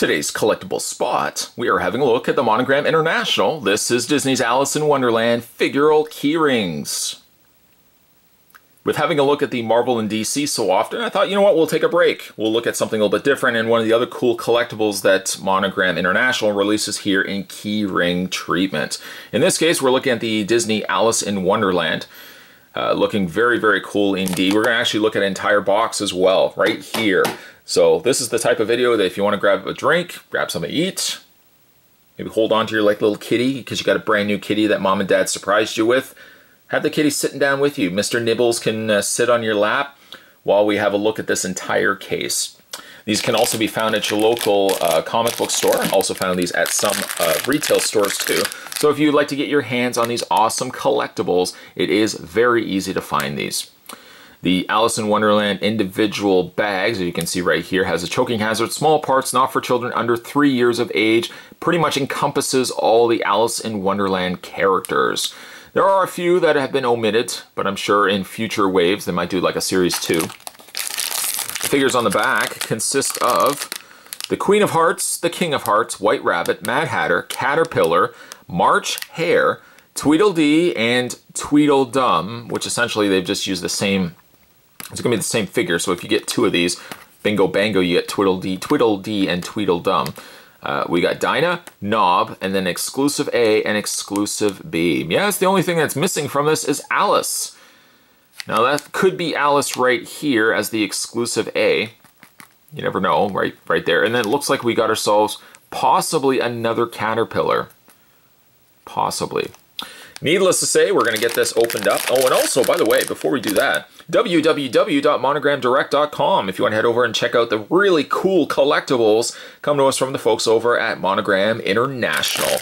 today's collectible spot, we are having a look at the Monogram International. This is Disney's Alice in Wonderland figural keyrings. With having a look at the Marvel and DC so often, I thought, you know what, we'll take a break. We'll look at something a little bit different, and one of the other cool collectibles that Monogram International releases here in keyring treatment. In this case, we're looking at the Disney Alice in Wonderland. Looking very, very cool indeed. We're going to actually look at an entire box as well, right here. So this is the type of video that if you want to grab a drink, grab something to eat, maybe hold on to your like little kitty because you got a brand new kitty that mom and dad surprised you with. Have the kitty sitting down with you. Mr. Nibbles can sit on your lap while we have a look at this entire case. These can also be found at your local comic book store. Also found these at some retail stores too. So if you'd like to get your hands on these awesome collectibles, it is very easy to find these. The Alice in Wonderland individual bags, as you can see right here, has a choking hazard, small parts, not for children under 3 years of age. Pretty much encompasses all the Alice in Wonderland characters. There are a few that have been omitted, but I'm sure in future waves they might do like a series 2. The figures on the back consist of the Queen of Hearts, the King of Hearts, White Rabbit, Mad Hatter, Caterpillar, March Hare, Tweedledee, and Tweedledum, which essentially they've just used the same, it's going to be the same figure, so if you get 2 of these, bingo bango, you get Tweedledee and Tweedledum. We got Dinah, Knob, and then exclusive A and exclusive B. Yeah, it's the only thing that's missing from this is Alice. Now that could be Alice right here as the exclusive A. You never know, right there. And then it looks like we got ourselves possibly another Caterpillar. Possibly. Needless to say, we're going to get this opened up. Oh, and also, by the way, before we do that, www.monogramdirect.com. If you want to head over and check out the really cool collectibles, come to us from the folks over at Monogram International.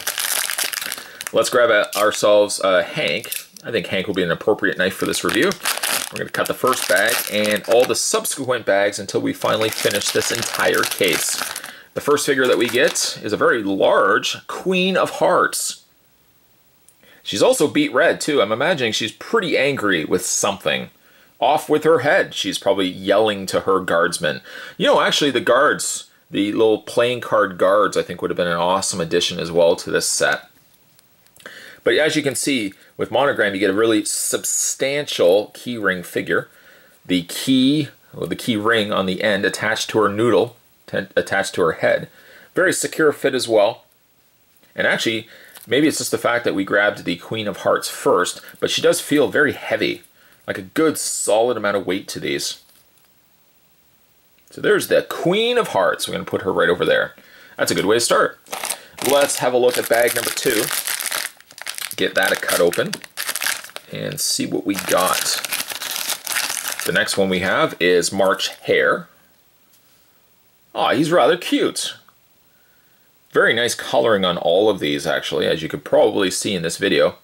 Let's grab ourselves Hank. I think Hank will be an appropriate knife for this review. We're going to cut the first bag and all the subsequent bags until we finally finish this entire case. The first figure that we get is a very large Queen of Hearts. She's also beet red too. I'm imagining she's pretty angry with something. Off with her head. She's probably yelling to her guardsmen. You know, actually the guards, the little playing card guards, I think would have been an awesome addition as well to this set. But as you can see, with Monogram, you get a really substantial keyring figure. The key ring on the end attached to her noodle, attached to her head. Very secure fit as well. And actually, maybe it's just the fact that we grabbed the Queen of Hearts first, but she does feel very heavy. Like a good solid amount of weight to these. So there's the Queen of Hearts. We're going to put her right over there. That's a good way to start. Let's have a look at bag number 2. Get that cut open and see what we got. The next one we have is March Hare. Oh, he's rather cute. Very nice coloring on all of these, actually, as you could probably see in this video.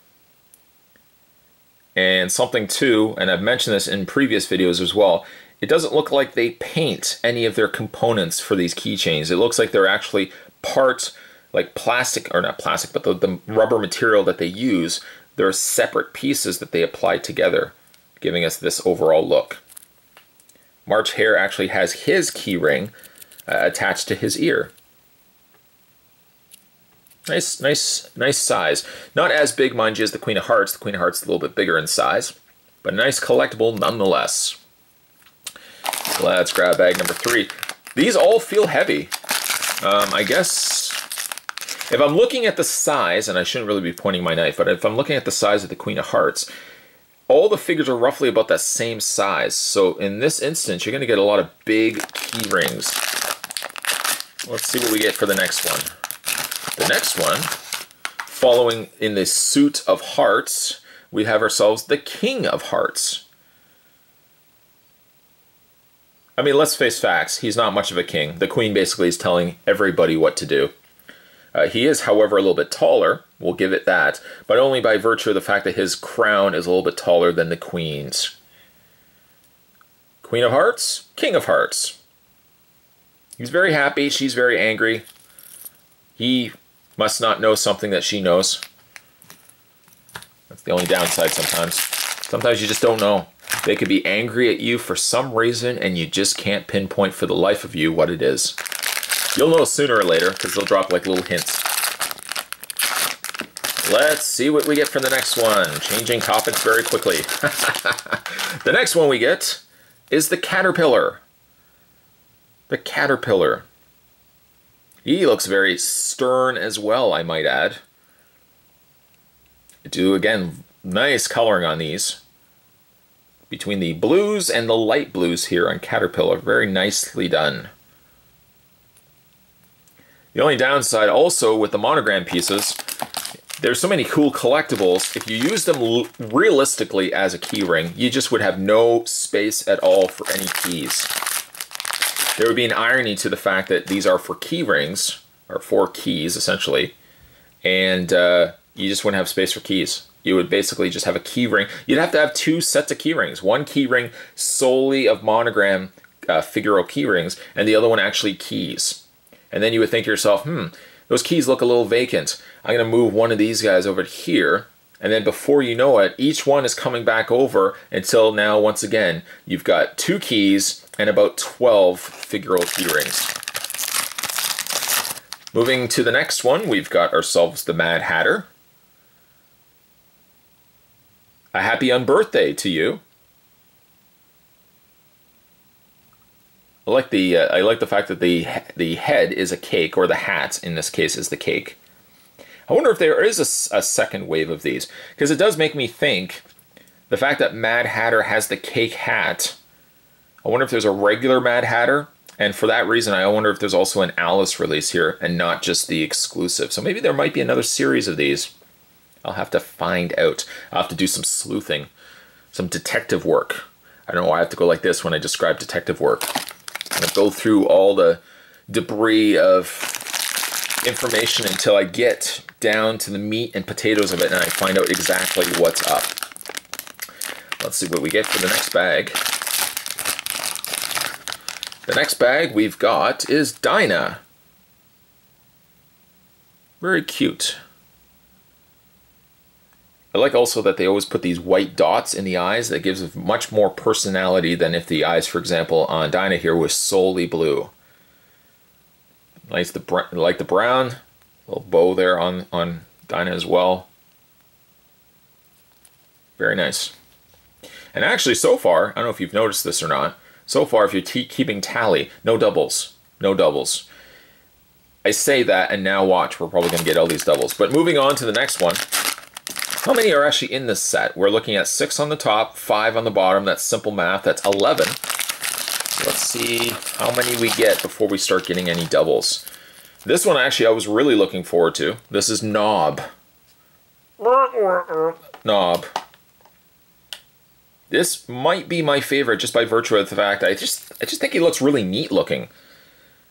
And something too, and I've mentioned this in previous videos as well, it doesn't look like they paint any of their components for these keychains. It looks like they're actually parts, like plastic, or not plastic, but the rubber material that they use, they're separate pieces that they apply together, giving us this overall look. March Hare actually has his keyring attached to his ear. Nice size. Not as big, mind you, as the Queen of Hearts. The Queen of Hearts is a little bit bigger in size, but a nice collectible nonetheless. Let's grab bag number 3. These all feel heavy. I guess if I'm looking at the size, and I shouldn't really be pointing my knife, but if I'm looking at the size of the Queen of Hearts, all the figures are roughly about that same size. So in this instance, you're going to get a lot of big key rings. Let's see what we get for the next one. The next one, following in the suit of hearts, we have ourselves the King of Hearts. I mean, let's face facts. He's not much of a king. The Queen basically is telling everybody what to do. He is, however, a little bit taller. We'll give it that. But only by virtue of the fact that his crown is a little bit taller than the Queen's. Queen of Hearts, King of Hearts. He's very happy. She's very angry. He must not know something that she knows. That's the only downside sometimes. Sometimes you just don't know. They could be angry at you for some reason and you just can't pinpoint for the life of you what it is. You'll know sooner or later because they'll drop like little hints. Let's see what we get for the next one. Changing topics very quickly. The next one we get is the Caterpillar. The Caterpillar. He looks very stern as well, I might add. Again, nice coloring on these. Between the blues and the light blues here on Caterpillar. Very nicely done. The only downside also with the monogram pieces, there's so many cool collectibles. If you use them realistically as a keyring, you just would have no space at all for any keys. There would be an irony to the fact that these are for key rings, or for keys essentially, and you just wouldn't have space for keys. You would basically just have a key ring. You'd have to have two sets of key rings. One key ring solely of monogram figural key rings, and the other one actually keys. And then you would think to yourself, those keys look a little vacant. I'm going to move one of these guys over here, and then before you know it, each one is coming back over until now, once again, you've got 2 keys and about 12 figural key rings. Moving to the next one, we've got ourselves the Mad Hatter. A happy unbirthday to you. I like the fact that the head is a cake, or the hat in this case is the cake. I wonder if there is a second wave of these, because it does make me think the fact that Mad Hatter has the cake hat. I wonder if there's a regular Mad Hatter, and for that reason I wonder if there's also an Alice release here and not just the exclusive. So maybe there might be another series of these. I'll have to find out. I'll have to do some sleuthing, some detective work. I don't know why I have to go like this when I describe detective work. I'm going to go through all the debris of information until I get down to the meat and potatoes of it and I find out exactly what's up. Let's see what we get for the next bag. The next bag we've got is Dinah. Very cute. I like also that they always put these white dots in the eyes. That gives much more personality than if the eyes, for example, on Dinah here was solely blue. Nice, like the brown. Little bow there on Dinah as well. Very nice. And actually, so far, I don't know if you've noticed this or not, so far, if you're keeping tally, no doubles. No doubles. I say that, and now watch, we're probably going to get all these doubles. But moving on to the next one. How many are actually in this set? We're looking at 6 on the top, 5 on the bottom. That's simple math. That's 11. Let's see how many we get before we start getting any doubles. This one, actually, I was really looking forward to. This is Knob. Knob. This might be my favorite just by virtue of the fact I just think he looks really neat looking.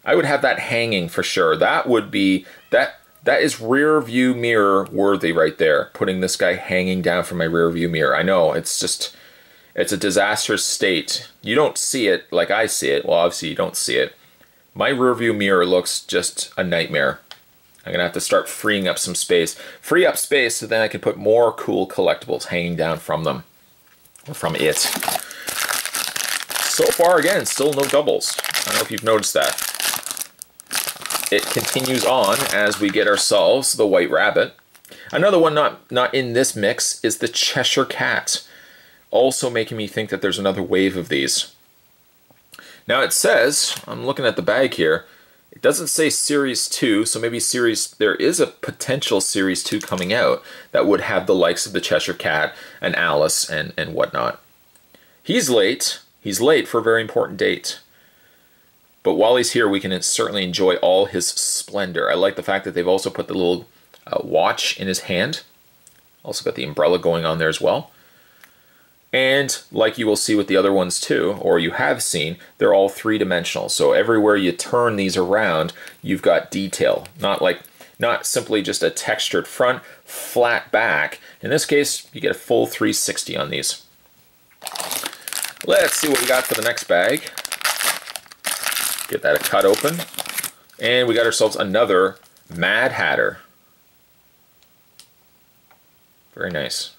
I would have that hanging for sure. That would be that is rear view mirror worthy right there. Putting this guy hanging down from my rear view mirror. I know it's a disastrous state. You don't see it like I see it. Well, obviously you don't see it. My rear view mirror looks just a nightmare. I'm gonna have to start freeing up some space. Free up space so then I can put more cool collectibles hanging down from them. From it. So far, again, still no doubles. I don't know if you've noticed that. It continues on as we get ourselves the White Rabbit. Another one not in this mix is the Cheshire Cat. Also making me think that there's another wave of these. Now it says, I'm looking at the bag here, it doesn't say Series 2, so maybe there is a potential Series 2 coming out that would have the likes of the Cheshire Cat and Alice and whatnot. He's late. He's late for a very important date. But while he's here, we can certainly enjoy all his splendor. I like the fact that they've also put the little watch in his hand. Also got the umbrella going on there as well. And like you will see with the other ones too, or you have seen, they're all three-dimensional. So everywhere you turn these around, you've got detail. Not simply just a textured front, flat back. In this case, you get a full 360 on these. Let's see what we got for the next bag. Get that cut open. And we got ourselves another Mad Hatter. Very nice.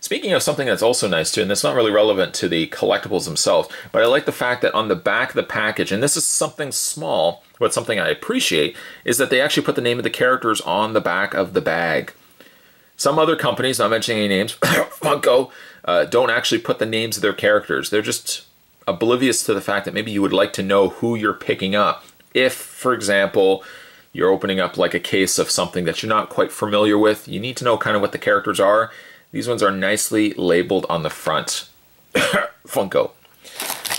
Speaking of something that's also nice too, and that's not really relevant to the collectibles themselves, but I like the fact that on the back of the package, and this is something small, but something I appreciate, is that they actually put the name of the characters on the back of the bag. Some other companies, not mentioning any names, Funko, don't actually put the names of their characters. They're just oblivious to the fact that maybe you would like to know who you're picking up. If, for example, you're opening up like a case of something that you're not quite familiar with, you need to know kind of what the characters are. These ones are nicely labeled on the front. Funko.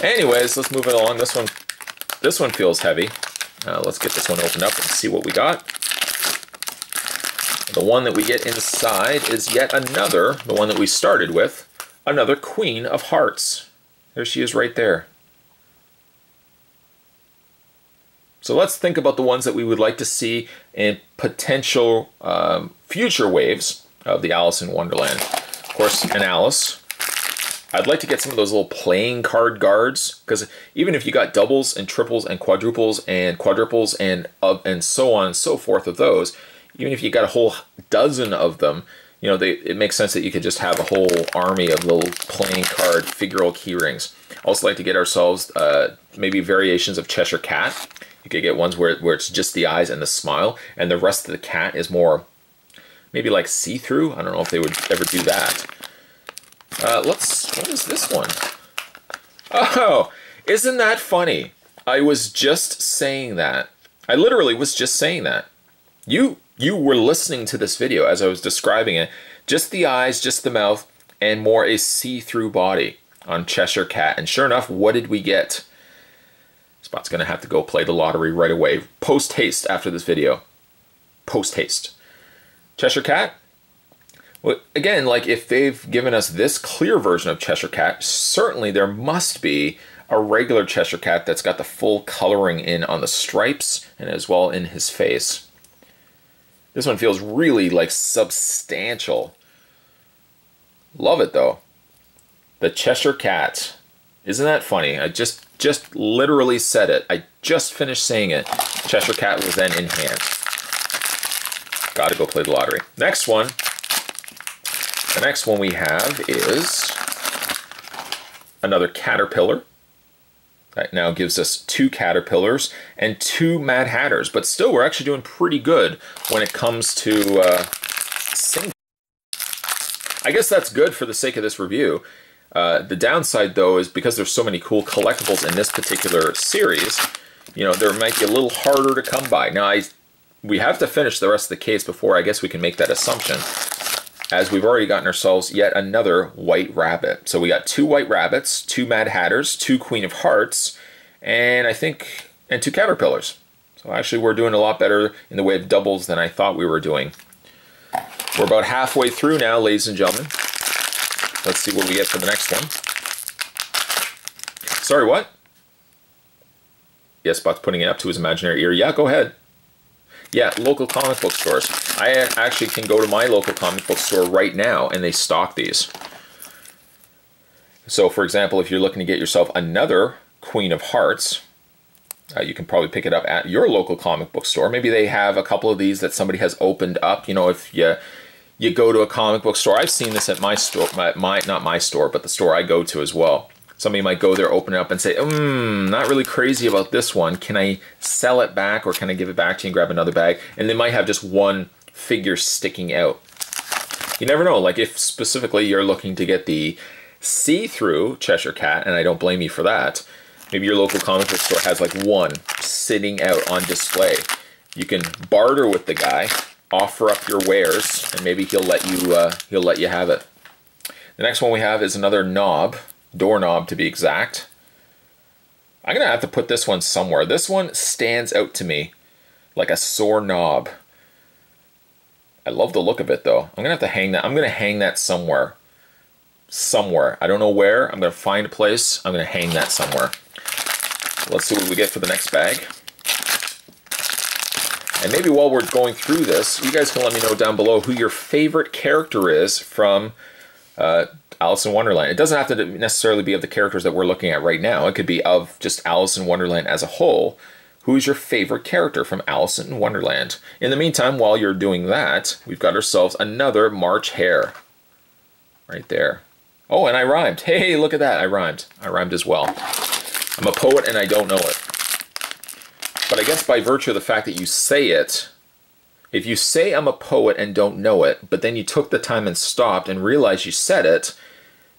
Anyways, let's move it along. This one feels heavy. Let's get this one opened up and see what we got. The one that we get inside is yet another, the one that we started with, another Queen of Hearts. There she is right there. So let's think about the ones that we would like to see in potential future waves of the Alice in Wonderland. Of course, an Alice. I'd like to get some of those little playing card guards, because even if you got doubles and triples and quadruples and quadruples and so on and so forth of those, even if you got a whole dozen of them, you know, it makes sense that you could just have a whole army of little playing card figural key rings. Also like to get ourselves maybe variations of Cheshire Cat. You could get ones where it's just the eyes and the smile, and the rest of the cat is more maybe like see-through. I don't know if they would ever do that. What is this one? Oh, isn't that funny? I was just saying that. I literally was just saying that. You were listening to this video as I was describing it. Just the eyes, just the mouth, and more a see-through body on Cheshire Cat. And sure enough, what did we get? Spot's gonna have to go play the lottery right away. Post-haste after this video. Post-haste. Cheshire Cat? Well, again, like if they've given us this clear version of Cheshire Cat, certainly there must be a regular Cheshire Cat that's got the full coloring in on the stripes and as well in his face. This one feels really like substantial. Love it though. The Cheshire Cat. Isn't that funny? I just literally said it. I just finished saying it. Cheshire Cat was then in hand. Gotta go play the lottery. Next one. The next one we have is another Caterpillar. That now gives us 2 Caterpillars and 2 Mad Hatters, but still we're actually doing pretty good when it comes to singles. I guess that's good for the sake of this review. The downside though is because there's so many cool collectibles in this particular series, you know, there might be a little harder to come by. Now we have to finish the rest of the case before I guess we can make that assumption, as we've already gotten ourselves yet another White Rabbit. So we got 2 White Rabbits, 2 Mad Hatters, 2 Queen of Hearts, and 2 Caterpillars. So actually we're doing a lot better in the way of doubles than I thought we were doing. We're about halfway through now, ladies and gentlemen. Let's see what we get for the next one. Sorry, what? Yes, Spot's putting it up to his imaginary ear. Yeah, go ahead. Yeah, local comic book stores. I actually can go to my local comic book store right now and they stock these. So for example, if you're looking to get yourself another Queen of Hearts, you can probably pick it up at your local comic book store. Maybe they have a couple of these that somebody has opened up. You know, if you go to a comic book store, I've seen this at my store, not my store, but the store I go to as well. Somebody might go there, open it up and say, not really crazy about this one. Can I sell it back or can I give it back to you and grab another bag? And they might have just one figure sticking out. You never know, like if specifically you're looking to get the see-through Cheshire Cat, and I don't blame you for that, maybe your local comic book store has like one sitting out on display. You can barter with the guy, offer up your wares, and maybe he'll let you have it. The next one we have is another knob. Doorknob to be exact. I'm gonna have to put this one somewhere. This one stands out to me like a sore knob. I love the look of it though. I'm gonna have to hang that. I'm gonna hang that somewhere. Somewhere. I don't know where. I'm gonna find a place. I'm gonna hang that somewhere. Let's see what we get for the next bag. And maybe while we're going through this, you guys can let me know down below who your favorite character is from Alice in Wonderland. It doesn't have to necessarily be of the characters that we're looking at right now. It could be of just Alice in Wonderland as a whole. Who is your favorite character from Alice in Wonderland? In the meantime, while you're doing that, we've got ourselves another March Hare. right there. Oh, and I rhymed. Hey, look at that. I rhymed. I rhymed as well. I'm a poet and I don't know it. But I guess by virtue of the fact that you say it, if you say I'm a poet and don't know it, but then you took the time and stopped and realized you said it,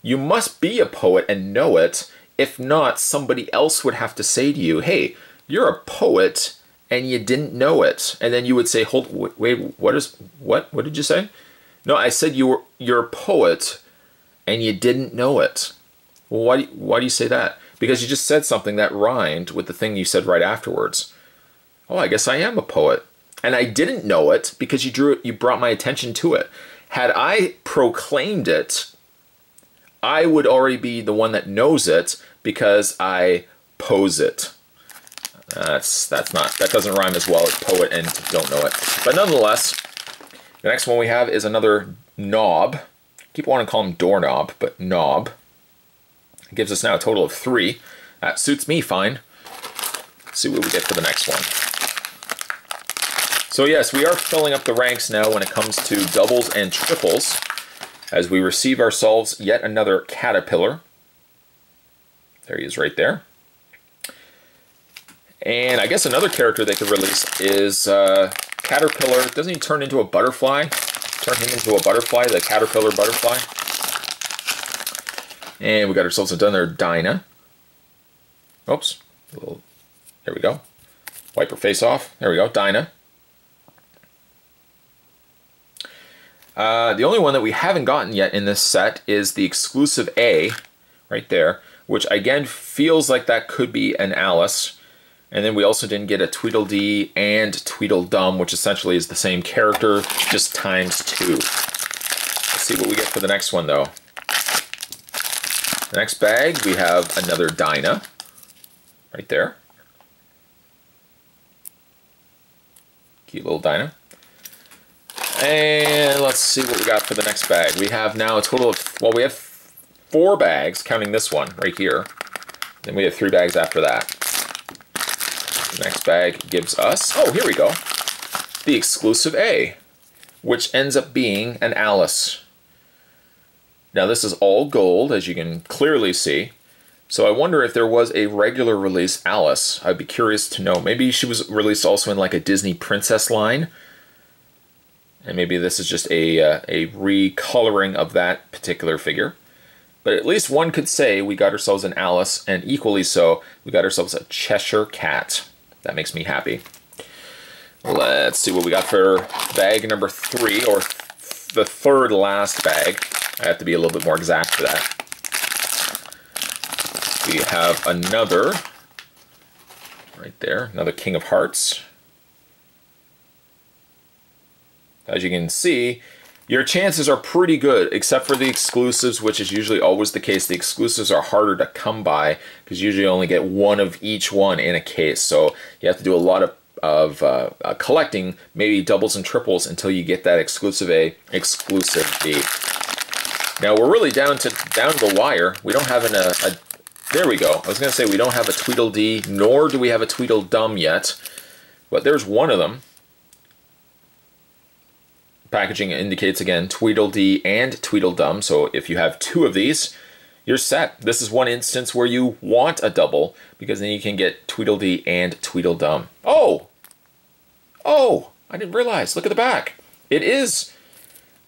you must be a poet and know it. If not, somebody else would have to say to you, hey, you're a poet and you didn't know it. And then you would say, hold, wait, what did you say? No, I said you're a poet and you didn't know it. Well, why do you say that? Because you just said something that rhymed with the thing you said right afterwards. Oh, I guess I am a poet. And I didn't know it because you brought my attention to it. Had I proclaimed it, I would already be the one that knows it because I pose it. That doesn't rhyme as well as poet and don't know it. But nonetheless, the next one we have is another knob. Keep wanting to call him doorknob, but knob. It gives us now a total of 3. That suits me fine. Let's see what we get for the next one. So yes, we are filling up the ranks now when it comes to doubles and triples, as we receive ourselves yet another caterpillar. There he is right there. And I guess another character they could release is Caterpillar. Doesn't he turn into a butterfly? Turn him into a butterfly, the caterpillar butterfly. And we got ourselves another Dinah. Oops. There we go. Wipe her face off. There we go, Dinah. The only one that we haven't gotten yet in this set is the exclusive A, right there, which again feels like that could be an Alice. And then we also didn't get a Tweedledee and Tweedledum, which essentially is the same character, just ×2. Let's see what we get for the next one, though. The next bag, we have another Dinah, right there. Cute little Dinah. And let's see what we got for the next bag. We have now a total of, well, we have 4 bags, counting this one right here. Then we have 3 bags after that. The next bag gives us, oh, here we go, the exclusive A, which ends up being an Alice. Now this is all gold, as you can clearly see. So I wonder if there was a regular release Alice. I'd be curious to know. Maybe she was released also in like a Disney princess line. And maybe this is just a recoloring of that particular figure. But at least one could say we got ourselves an Alice, and equally so, we got ourselves a Cheshire Cat. That makes me happy. Let's see what we got for bag number 3, or the third last bag. I have to be a little bit more exact for that. We have another, right there, another King of Hearts. As you can see, your chances are pretty good, except for the exclusives, which is usually always the case. The exclusives are harder to come by, because you usually only get one of each one in a case. So you have to do a lot of collecting, maybe doubles and triples, until you get that exclusive A, exclusive B. Now we're really down to the wire. We don't have there we go. I was going to say we don't have a Tweedledee, nor do we have a Tweedledum yet. But there's one of them. Packaging indicates, again, Tweedledee and Tweedledum. So if you have 2 of these, you're set. This is one instance where you want a double, because then you can get Tweedledee and Tweedledum. Oh! Oh! I didn't realize. Look at the back. It is.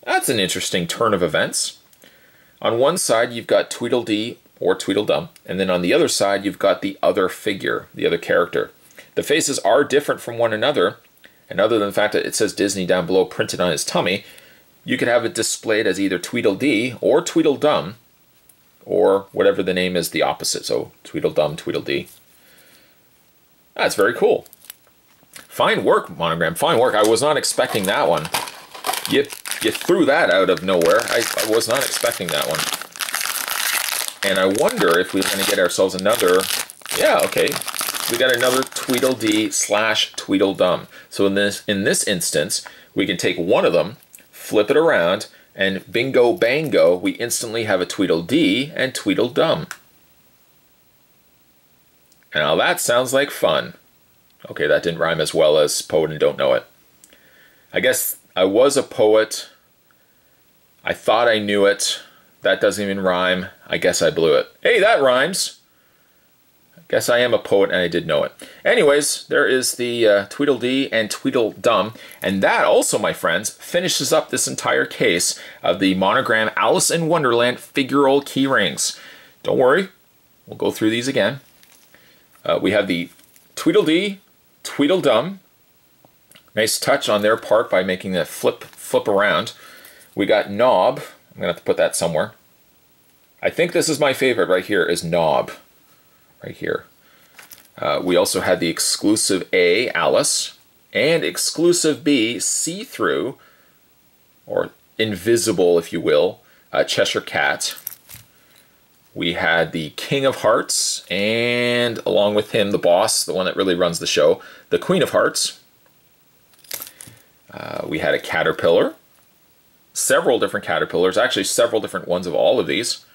That's an interesting turn of events. On one side, you've got Tweedledee or Tweedledum, and then on the other side, you've got the other figure, the other character. The faces are different from one another, and other than the fact that it says Disney down below printed on his tummy, you could have it displayed as either Tweedledee or Tweedledum, or whatever the name is the opposite, so Tweedledum, Tweedledee. That's very cool. Fine work, Monogram, fine work. I was not expecting that one. You threw that out of nowhere. I was not expecting that one. And I wonder if we're going to get ourselves another... Yeah, okay. We got another Tweedledee / Tweedledum. So in this instance, we can take one of them, flip it around, and bingo bango, we instantly have a Tweedledee and Tweedledum. Now that sounds like fun. Okay, that didn't rhyme as well as poet and don't know it. I guess I was a poet. I thought I knew it. that doesn't even rhyme. I guess I blew it. Hey, that rhymes. I guess I am a poet and I did know it. Anyways, there is the Tweedledee and Tweedledum. And that also, my friends, finishes up this entire case of the Monogram Alice in Wonderland figural key rings. Don't worry, we'll go through these again. We have the Tweedledee, Tweedledum. Nice touch on their part by making that flip around. We got Knob. I'm going to have to put that somewhere. I think this is my favorite right here, is Knob. Right here. We also had the exclusive A, Alice, and exclusive B, see-through, or invisible, if you will, Cheshire Cat. We had the King of Hearts, and along with him, the boss, the one that really runs the show, the Queen of Hearts. We had a caterpillar. Several different caterpillars, actually several different ones of all of these.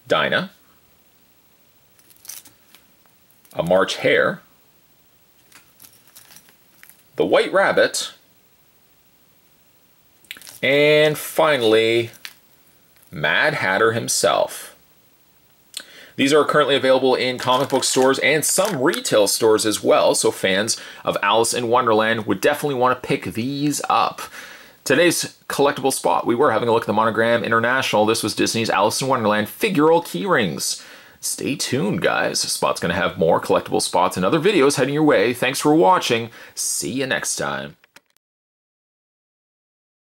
Dinah. A March Hare. The White Rabbit. And finally, Mad Hatter himself. These are currently available in comic book stores and some retail stores as well, so fans of Alice in Wonderland would definitely want to pick these up. Today's collectible spot, we were having a look at the Monogram International. This was Disney's Alice in Wonderland figural key rings. Stay tuned, guys. This spot's going to have more collectible spots and other videos heading your way. Thanks for watching. See you next time.